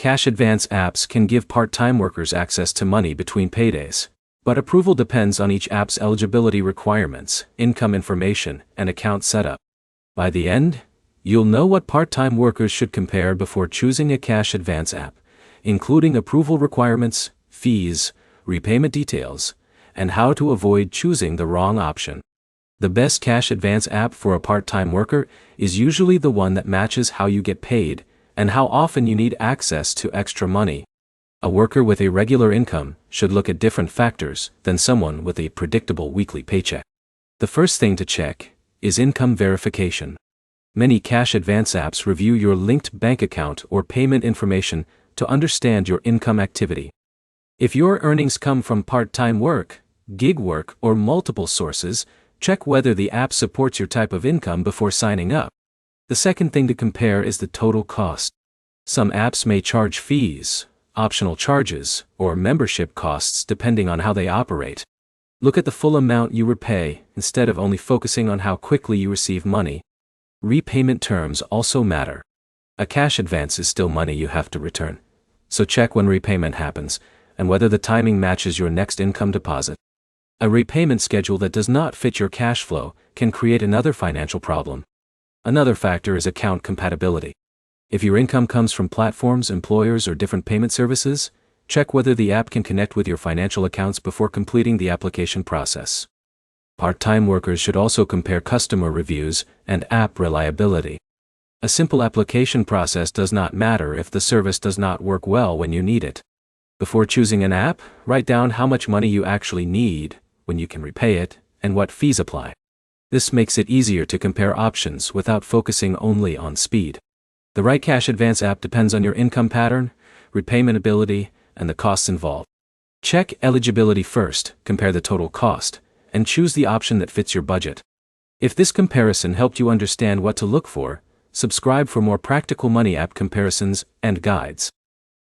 Cash advance apps can give part-time workers access to money between paydays, but approval depends on each app's eligibility requirements, income information, and account setup. By the end, you'll know what part-time workers should compare before choosing a cash advance app, including approval requirements, fees, repayment details, and how to avoid choosing the wrong option. The best cash advance app for a part-time worker is usually the one that matches how you get paid and how often you need access to extra money. A worker with a regular income should look at different factors than someone with a predictable weekly paycheck. The first thing to check is income verification. Many cash advance apps review your linked bank account or payment information to understand your income activity. If your earnings come from part-time work, gig work, or multiple sources, check whether the app supports your type of income before signing up. The second thing to compare is the total cost. Some apps may charge fees, optional charges, or membership costs depending on how they operate. Look at the full amount you repay instead of only focusing on how quickly you receive money. Repayment terms also matter. A cash advance is still money you have to return, so check when repayment happens and whether the timing matches your next income deposit. A repayment schedule that does not fit your cash flow can create another financial problem. Another factor is account compatibility. If your income comes from platforms, employers, or different payment services, check whether the app can connect with your financial accounts before completing the application process. Part-time workers should also compare customer reviews and app reliability. A simple application process does not matter if the service does not work well when you need it. Before choosing an app, write down how much money you actually need, when you can repay it, and what fees apply. This makes it easier to compare options without focusing only on speed. The right cash advance app depends on your income pattern, repayment ability, and the costs involved. Check eligibility first, compare the total cost, and choose the option that fits your budget. If this comparison helped you understand what to look for, subscribe for more practical money app comparisons and guides.